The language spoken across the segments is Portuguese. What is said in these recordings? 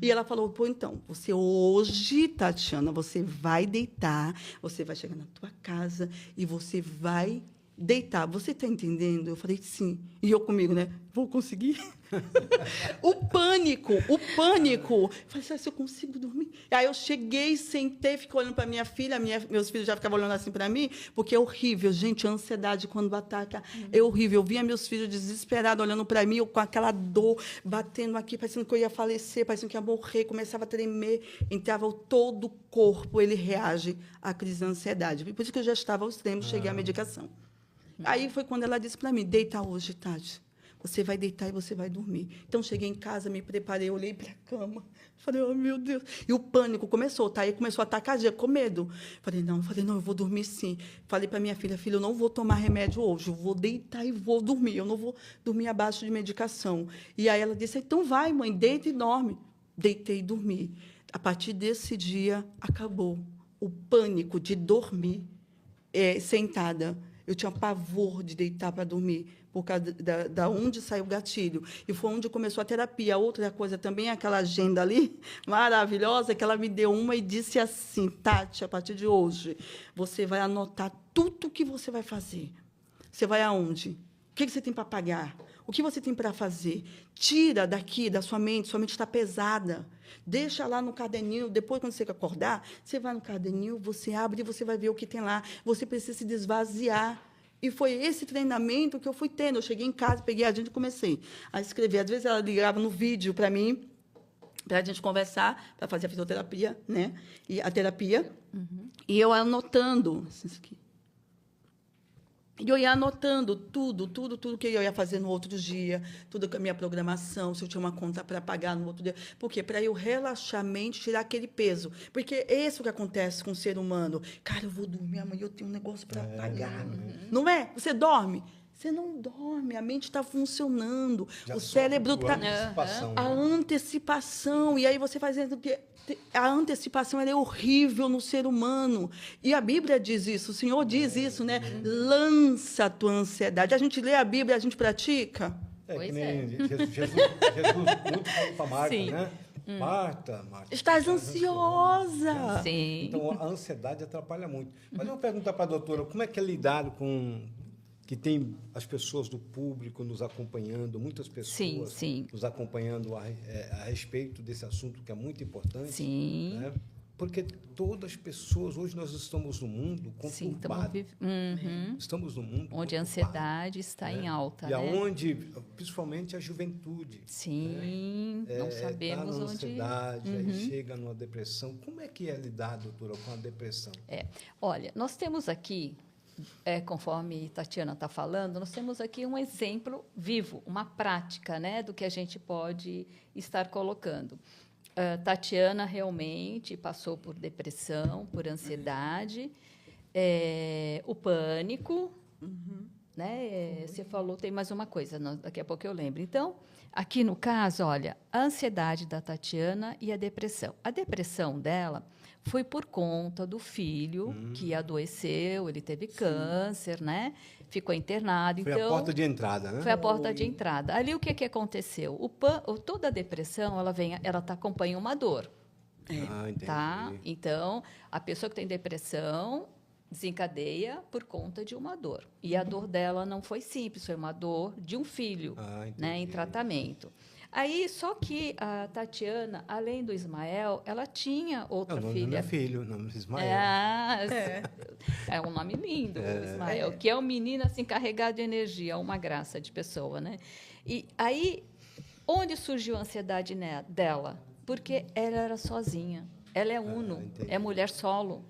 E ela falou, pô, então, você hoje, Tatiana, você vai deitar, você vai chegar na tua casa e você vai deitar. Você está entendendo? Eu falei, sim. E eu comigo, né? Vou conseguir? O pânico, o pânico. Falei, será que eu consigo dormir? Aí eu cheguei, sentei, fiquei olhando para minha filha, meus filhos já ficavam olhando assim para mim, porque é horrível, gente, a ansiedade quando ataca é horrível. Eu via meus filhos desesperados olhando para mim, eu com aquela dor, batendo aqui, parecendo que eu ia falecer, parecendo que ia morrer, começava a tremer, entrava todo o corpo, ele reage à crise de ansiedade. Por isso que eu já estava ao extremo, cheguei à medicação. Aí foi quando ela disse para mim, deita hoje, Tati. Você vai deitar e você vai dormir. Então, cheguei em casa, me preparei, olhei para a cama. Falei, oh, meu Deus. E o pânico começou, tá? Aí começou a atacar com medo. Falei, não, eu vou dormir sim. Falei para minha filha, filha, eu não vou tomar remédio hoje. Eu vou deitar e vou dormir. Eu não vou dormir abaixo de medicação. E aí ela disse, então vai, mãe, deita e dorme. Deitei e dormi. A partir desse dia, acabou o pânico de dormir sentada. Eu tinha pavor de deitar para dormir, por causa da onde saiu o gatilho. E foi onde começou a terapia. Outra coisa também, aquela agenda ali, maravilhosa, que ela me deu uma e disse assim, Tati, a partir de hoje, você vai anotar tudo o que você vai fazer. Você vai aonde? O que você tem para pagar? O que você tem para fazer? Tira daqui, da sua mente está pesada. Deixa lá no caderninho, depois, quando você acordar, você vai no caderninho, você abre e você vai ver o que tem lá. Você precisa se desvaziar. E foi esse treinamento que eu fui tendo. Eu cheguei em casa, peguei a gente e comecei a escrever. Às vezes, ela ligava no vídeo para mim, para a gente conversar, para fazer a fisioterapia, né? E a terapia. E eu anotando. Isso aqui. E eu ia anotando tudo que eu ia fazer no outro dia, tudo com a minha programação, se eu tinha uma conta para pagar no outro dia. Por quê? Para eu relaxar a mente, tirar aquele peso. Porque é isso que acontece com o ser humano. Cara, eu vou dormir amanhã, eu tenho um negócio para pagar. Não é? Você dorme? Você não dorme, a mente está funcionando, Já o cérebro está... antecipação, A antecipação. E aí você fazendo que a antecipação ela é horrível no ser humano. E a Bíblia diz isso, o Senhor diz isso, né? Lança a tua ansiedade. A gente lê a Bíblia, a gente pratica. Que nem Jesus muito falou para Marta, Sim. né? Marta, Estás ansiosa. Sim. Então, a ansiedade atrapalha muito. Mas eu vou perguntar para a doutora, como é que é lidar com... que tem as pessoas do público nos acompanhando, muitas pessoas Sim. nos acompanhando a respeito desse assunto que é muito importante. Sim. Né? Porque todas as pessoas, hoje nós estamos no mundo conturbado. Estamos no mundo onde a ansiedade está em alta. E né? aonde, principalmente a juventude. Sim, não sabemos tá na onde... ansiedade, aí chega numa depressão. Como é que é lidar, doutora, com a depressão? Olha, nós temos aqui... conforme Tatiana está falando, nós temos aqui um exemplo vivo, uma prática, né, do que a gente pode estar colocando. Tatiana realmente passou por depressão, por ansiedade, o pânico, né? Você falou, tem mais uma coisa, daqui a pouco eu lembro. Então, aqui no caso, olha, a ansiedade da Tatiana e a depressão. A depressão dela foi por conta do filho que adoeceu, ele teve câncer, né? Ficou internado. Foi a porta de entrada, né? Foi a porta de entrada. Ali o que aconteceu? Toda a depressão, ela acompanha uma dor. Entendi. Tá? Então, a pessoa que tem depressão desencadeia por conta de uma dor. E a dor dela não foi simples, foi uma dor de um filho, né, em tratamento. Aí, só que a Tatiana, além do Ismael, ela tinha outra filha. Não é filho, o nome é Ismael. É um nome lindo, Ismael, que é um menino assim, carregado de energia, uma graça de pessoa, né? E aí, onde surgiu a ansiedade dela? Porque ela era sozinha. Ela é uno, é mulher solo.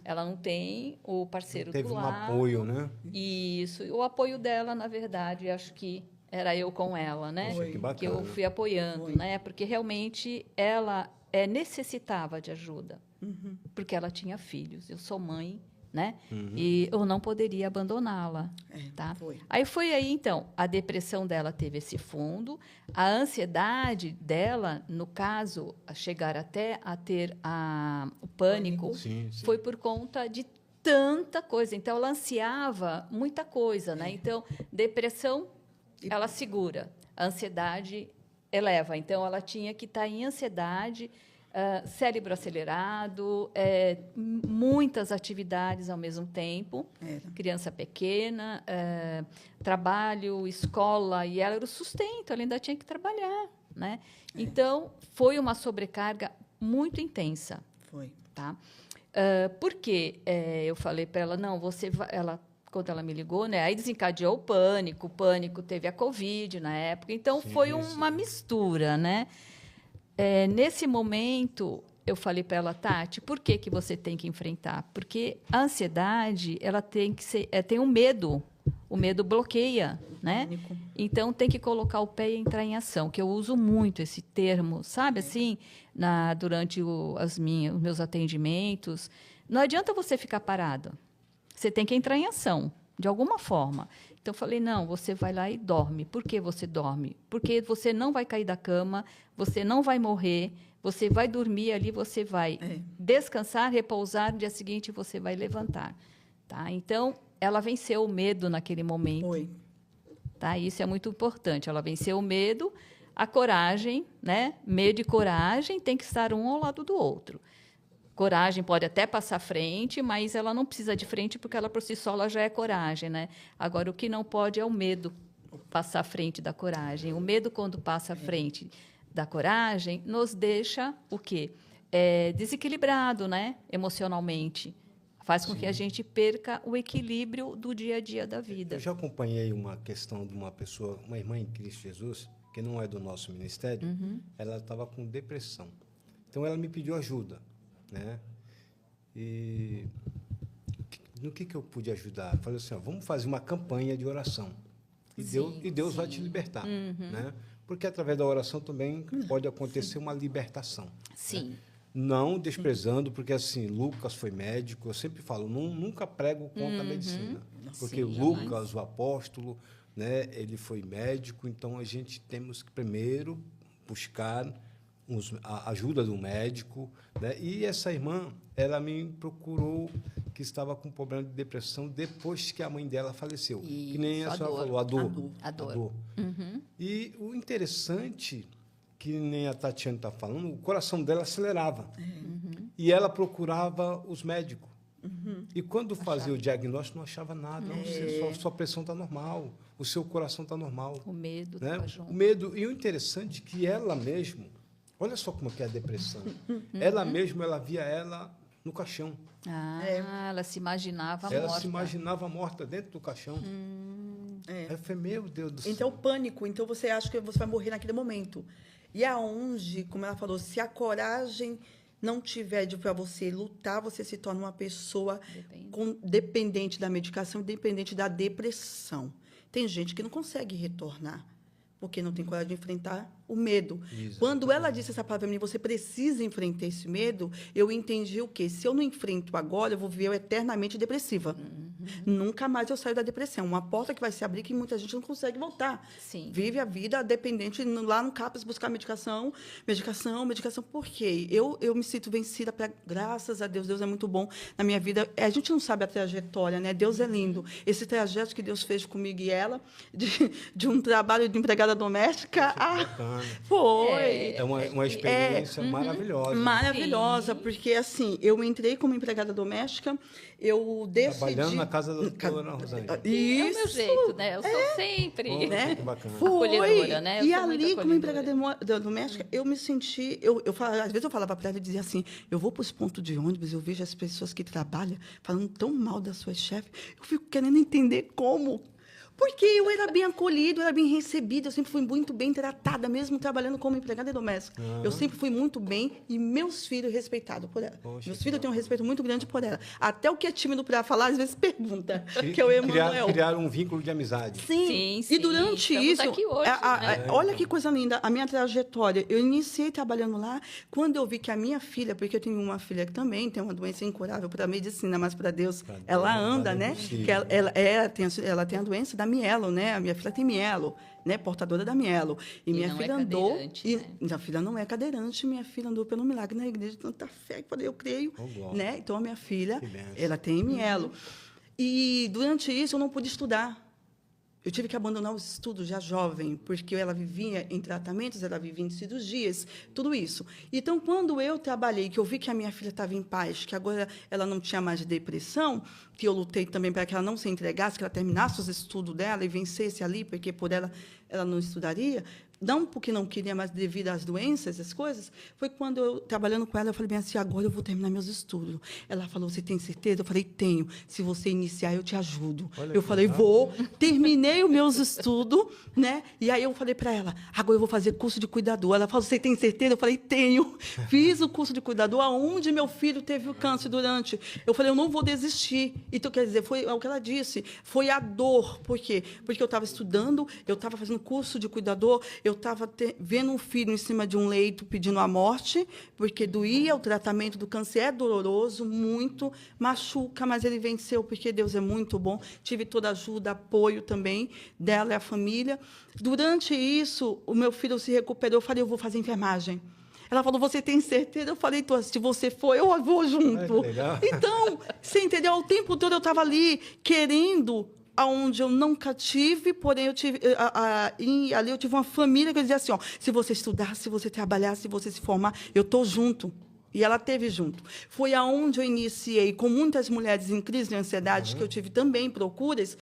Ela não tem o parceiro do lado. Teve um apoio, né? Isso. O apoio dela, na verdade, acho que era eu com ela, né? Poxa, que bacana. Que eu fui apoiando, né? Porque realmente ela necessitava de ajuda, porque ela tinha filhos. Eu sou mãe, né? E eu não poderia abandoná-la, tá? Aí foi aí, então, a depressão dela teve esse fundo, a ansiedade dela, no caso, a chegar até a ter o pânico, foi por conta de tanta coisa. Então, ela ansiava muita coisa, né? Então, depressão, ela segura. A ansiedade eleva. Então, ela tinha que estar em ansiedade, cérebro acelerado, muitas atividades ao mesmo tempo, criança pequena, trabalho, escola, e ela era o sustento, ela ainda tinha que trabalhar, né? Então, foi uma sobrecarga muito intensa. Foi. Tá? Por que eu falei para ela, não, você vai... Quando ela me ligou, né, aí desencadeou o pânico teve a Covid na época, então foi uma mistura, né? Nesse momento, eu falei para ela, Tati, por que você tem que enfrentar? Porque a ansiedade, ela tem que ser, tem um medo, o medo bloqueia, né? Pânico. Então tem que colocar o pé e entrar em ação, que eu uso muito esse termo, sabe? Assim, durante os meus atendimentos, não adianta você ficar parado. Você tem que entrar em ação, de alguma forma. Então, eu falei, não, você vai lá e dorme. Por que você dorme? Porque você não vai cair da cama, você não vai morrer, você vai dormir ali, você vai descansar, repousar, no dia seguinte você vai levantar. Tá? Então, ela venceu o medo naquele momento. Foi. Tá? Isso é muito importante. Ela venceu o medo, a coragem, né? Medo e coragem tem que estar um ao lado do outro. Coragem pode até passar à frente, mas ela não precisa de frente porque ela por si só ela já é coragem, né? Agora o que não pode é o medo passar à frente da coragem. O medo quando passa à frente da coragem nos deixa o quê? Desequilibrado, né? Emocionalmente. Faz com que a gente perca o equilíbrio do dia a dia da vida. Eu já acompanhei uma questão de uma pessoa, uma irmã em Cristo Jesus, que não é do nosso ministério, ela estava com depressão. Então ela me pediu ajuda, né? E no que eu pude ajudar? Eu falei assim, vamos fazer uma campanha de oração. E Deus vai te libertar, né? Porque através da oração também pode acontecer uma libertação. Sim. Né? Não desprezando, porque assim, Lucas foi médico, eu sempre falo, nunca prego contra a medicina. Porque Lucas, o apóstolo, né, ele foi médico, então a gente temos que primeiro buscar a ajuda do médico, né? E essa irmã, ela me procurou que estava com problema de depressão depois que a mãe dela faleceu. Isso, que nem a senhora falou, a dor. A dor. E o interessante, que nem a Tatiana está falando, o coração dela acelerava. E ela procurava os médicos. E quando fazia o diagnóstico, não achava nada. Sua pressão está normal, o seu coração está normal. O medo né? estava junto. O medo. E o interessante é que ela mesma, olha só como que é a depressão. Ela mesma, ela via ela no caixão. Ela se imaginava morta. Ela se imaginava morta dentro do caixão. Aí eu falei, meu Deus do céu. Então, o pânico. Então, você acha que você vai morrer naquele momento. E aonde, como ela falou, se a coragem não tiver para você lutar, você se torna uma pessoa dependente da medicação, dependente da depressão. Tem gente que não consegue retornar, porque não tem coragem de enfrentar o medo. Exatamente. Quando ela disse essa palavra para mim, você precisa enfrentar esse medo, eu entendi o quê? Se eu não enfrento agora, eu vou viver eternamente depressiva. Nunca mais eu saio da depressão. Uma porta que vai se abrir que muita gente não consegue voltar. Sim. Vive a vida dependente, lá no CAPES, buscar medicação. Por quê? Eu me sinto vencida, graças a Deus. Deus é muito bom na minha vida. A gente não sabe a trajetória, né? Deus é lindo. Esse trajeto que Deus fez comigo e ela, de um trabalho de empregada doméstica... Bacana. Foi. É uma experiência maravilhosa. Maravilhosa, porque assim, eu entrei como empregada doméstica, eu decidi... Trabalhando na casa da doutora Rosângela. Isso. É o meu jeito, né? Eu sou sempre Né? Que bacana. Acolhedora, né? Eu E sou muito ali, como acolhedora. empregada doméstica, eu me senti... às vezes eu falava para ela e dizia assim, eu vou para os pontos de ônibus, eu vejo as pessoas que trabalham falando tão mal das suas chefes, eu fico querendo entender como... Porque eu era bem acolhida, eu era bem recebida, eu sempre fui muito bem tratada, mesmo trabalhando como empregada doméstica. Eu sempre fui muito bem e meus filhos respeitados por ela. Poxa, meus filhos têm um respeito muito grande por ela. Até o que é tímido para falar, às vezes pergunta, que é o Emanuel. Criar um vínculo de amizade. Sim, E durante estamos isso, aqui hoje, né? olha que coisa linda, a minha trajetória. Eu iniciei trabalhando lá, quando eu vi que a minha filha, porque eu tenho uma filha que também tem uma doença incurável para a medicina, mas para Deus, ela anda, né? Que ela tem a doença da mielo, né? A minha filha tem mielo, né? Portadora da mielo. E minha filha andou. Minha filha não é cadeirante, minha filha andou pelo milagre na igreja, tanta fé, eu creio. Né? Então, a minha filha, ela tem mielo. E durante isso, eu não pude estudar. Eu tive que abandonar os estudos já jovem, porque ela vivia em tratamentos, ela vivia em cirurgias, tudo isso. Então, quando eu trabalhei, que eu vi que a minha filha estava em paz, que agora ela não tinha mais depressão, que eu lutei também para que ela não se entregasse, que ela terminasse os estudos dela e vencesse ali, porque por ela não estudaria, não porque não queria, mas devido às doenças, as coisas, foi quando eu, trabalhando com ela, eu falei bem assim, agora eu vou terminar meus estudos. Ela falou, você tem certeza? Eu falei, tenho. Se você iniciar, eu te ajudo. Olha Eu que falei, legal. vou. Terminei os meus estudos, né? E aí eu falei para ela, agora eu vou fazer curso de cuidador. Ela falou, você tem certeza? Eu falei, tenho. Fiz o curso de cuidador, aonde meu filho teve o câncer durante. Eu falei, eu não vou desistir. Então, quer dizer, foi o que ela disse, foi a dor. Por quê? Porque eu estava estudando, eu estava fazendo curso de cuidador, eu estava vendo um filho em cima de um leito pedindo a morte, porque doía, o tratamento do câncer é doloroso, muito, machuca, mas ele venceu, porque Deus é muito bom. Tive toda a ajuda, apoio também dela e a família. Durante isso, o meu filho se recuperou, eu falei, eu vou fazer enfermagem. Ela falou, você tem certeza? Eu falei, se você for, eu vou junto. Que legal. Então, você entendeu? O tempo todo eu estava ali querendo aonde eu nunca tive, porém eu tive e ali eu tive uma família que dizia assim, ó, se você estudar, se você trabalhar, se você se formar, eu tô junto. E ela teve junto. Foi aonde eu iniciei com muitas mulheres em crise de ansiedade, que eu tive também procuras,